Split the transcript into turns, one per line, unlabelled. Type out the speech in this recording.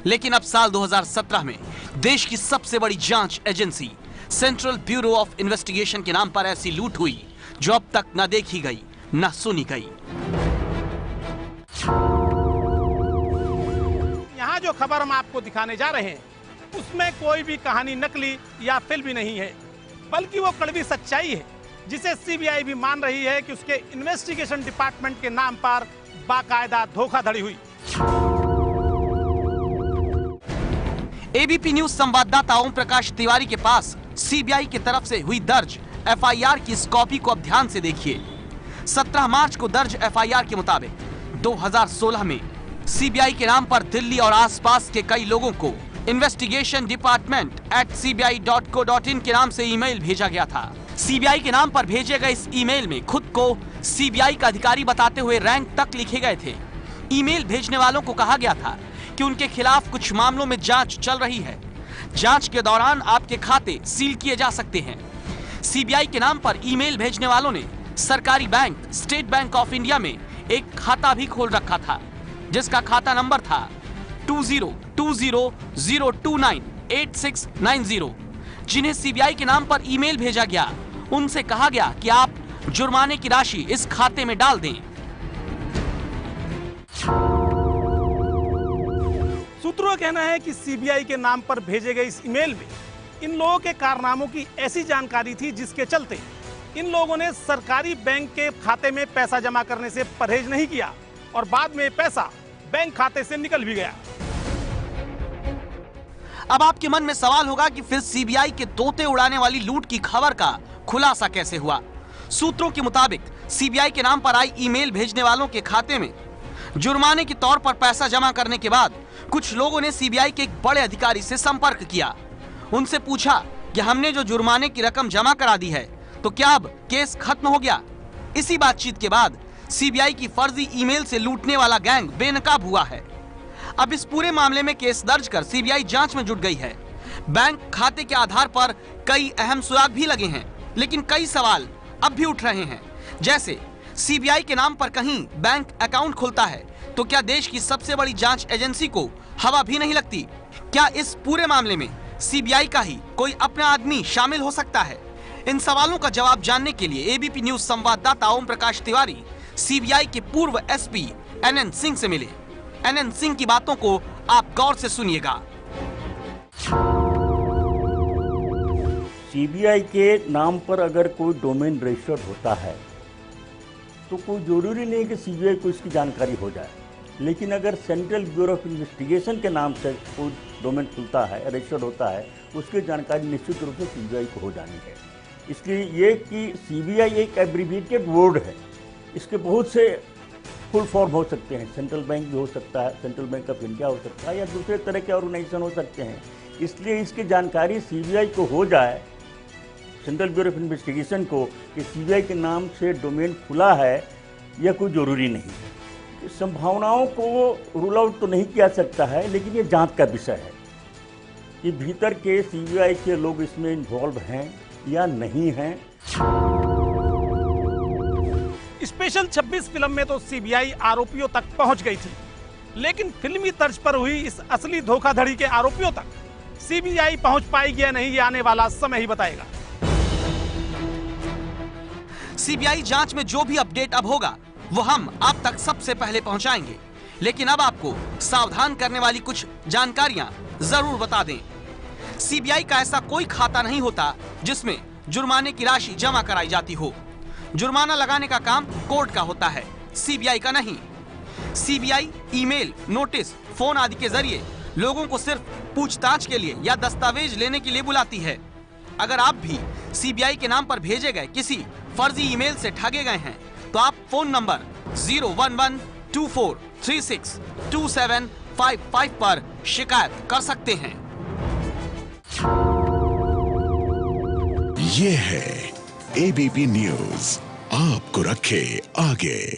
लेकिन अब साल 2017 में देश की सबसे बड़ी जांच agency central bureau of investigation के नाम पर ऐसी लूट हुई जो अब तक न देखी गई न सुनी गई।
यहाँ जो खबर हम आपको दिखाने जा रहे हैं उसमें कोई भी कहानी नकली या फिल्मी नहीं है, बल्कि वो कड़वी सच्चाई है जिसे सीबीआई भी मान रही है कि उसके इन्वेस्टिगेशन डिपार्टमेंट के नाम पर बाकायदा धोखाधड़ी हुई।
एबीपी न्यूज संवाददाता ओम प्रकाश तिवारी के पास सीबीआई की तरफ से हुई दर्ज एफआईआर की इस कॉपी को अब ध्यान से देखिए। 17 मार्च को दर्ज एफआईआर के मुताबिक 2016 में सीबीआई के नाम पर दिल्ली और आसपास के कई लोगों को investigation@cbi.co.in के नाम से ईमेल भेजा गया था। सीबीआई के नाम पर भेजे गए इस ईमेल में खुद को सीबीआई का अधिकारी बताते हुए रैंक तक लिखे गए थे। ईमेल भेजने वालों को कहा गया था कि उनके खिलाफ कुछ मामलों में जांच चल रही है, जांच के दौरान आपके खाते सील किए जा सकते हैं। सीबीआई के नाम पर ईमेल भेजने वालों ने सरकारी bank state bank of India में एक खाता भी खोल रखा था, जिसका खाता नंबर था 2020298690। जिन्हें सीबीआई के नाम पर ईमेल भेजा गया, उनसे कहा गया कि आप जुर्माने की राशि इस खाते में डाल दें।
सूत्रों का कहना है कि सीबीआई के नाम पर भेजे गए इस ईमेल में इन लोगों के कारनामों की ऐसी जानकारी थी जिसके चलते इन लोगों ने सरकारी बैंक के खाते में पैसा जमा करने से परहेज नहीं किया और बाद में पैसा बैंक खाते से निकल भी गया।
अब आपके मन में सवाल होगा कि फिर सीबीआई के तोते उड़ाने वाली लूट की खबर का खुलासा कैसे हुआ। सूत्रों के मुताबिक सीबीआई के नाम पर आई ईमेल भेजने वालों के खाते में जुर्माने के तौर पर पैसा जमा करने के बाद कुछ लोगों ने सीबीआई के एक बड़े अधिकारी से संपर्क किया। उनसे पूछा कि हमने जो जुर्माने की रकम जमा करा दी है तो क्या अब केस खत्म हो गया। इसी बातचीत के बाद सीबीआई की फर्जी ईमेल से लूटने वाला गैंग बेनकाब हुआ है। अब इस पूरे मामले में केस दर्ज कर सीबीआई जांच में जुट गई है। बैंक खाते के आधार पर कई अहम सुराग भी लगे हैं, लेकिन कई सवाल अब भी उठ रहे हैं। जैसे सीबीआई के नाम पर कहीं बैंक अकाउंट खुलता है तो क्या देश की सबसे बड़ी जांच एजेंसी को हवा भी नहीं लगती? क्या इस पूरे मामले में सीबीआई का ही कोई अपना आदमी शामिल हो सकता है? इन सवालों का जवाब जानने के लिए एबीपी न्यूज संवाददाता ओम प्रकाश तिवारी सीबीआई के पूर्व एसपी एनएन सिंह से मिले। एनएन सिंह की बातों को आप गौर से सुनिएगा।
सीबीआई के नाम पर अगर कोई डोमेन रजिस्टर्ड होता है तो कोई जरूरी नहीं कि सीबीआई को इसकी जानकारी हो जाए, लेकिन अगर सेंट्रल ब्यूरो ऑफ इन्वेस्टिगेशन के नाम से कोई डोमेन खुलता है, रजिस्टर्ड होता है, उसकी जानकारी निश्चित रूप से सीबीआई को हो जानी है। इसलिए ये कि सीबीआई एक एब्रिविएटेड वर्ड है, इसके बहुत से फुल फॉर्म हो सकते हैं। सेंट्रल बैंक भी हो सकता है, सेंट्रल बैंक ऑफ इंडिया हो सकता है, या दूसरे तरह के ऑर्गेनाइजेशन हो सकते हैं। इसलिए इसकी जानकारी सीबीआई को हो जाए, सेंट्रल ब्यूरो ऑफ इन्वेस्टिगेशन को, कि सीबीआई के नाम से डोमेन खुला है, यह कोई ज़रूरी नहीं। संभावनाओं को रूल आउट तो नहीं किया सकता है, लेकिन ये जांच का विषय है कि भीतर के सीबीआई के लोग इसमें इन्वॉल्व हैं या नहीं हैं।
स्पेशल 26 फिल्म में तो सीबीआई आरोपियों तक पहुंच गई थी, लेकिन फिल्मी तर्ज पर हुई इस असली धोखाधड़ी के आरोपियों तक सीबीआई पहुंच पाएगी या नहीं, ये आने वाला समय ही बताएगा।
सीबीआई जांच में जो भी अपडेट अब होगा वो हम आप तक सबसे पहले पहुंचाएंगे, लेकिन अब आपको सावधान करने वाली कुछ जानकारियां जरूर बता दें। सीबीआई का ऐसा कोई खाता नहीं होता जिसमें जुर्माने की राशि जमा कराई जाती हो। जुर्माना लगाने का काम कोर्ट का होता है, सीबीआई का नहीं। सीबीआई ईमेल, नोटिस, फोन आदि के जरिए लोगों को सिर्फ पूछताछ के लिए या दस्तावेज लेने के लिए बुलाती है। अगर आप भी सीबीआई के नाम पर भेजे गए किसी फर्जी ईमेल से ठगे गए हैं तो आप फोन नंबर 01124362755 पर शिकायत कर सकते हैं।
ये है एबीपी न्यूज, आपको रखे आगे।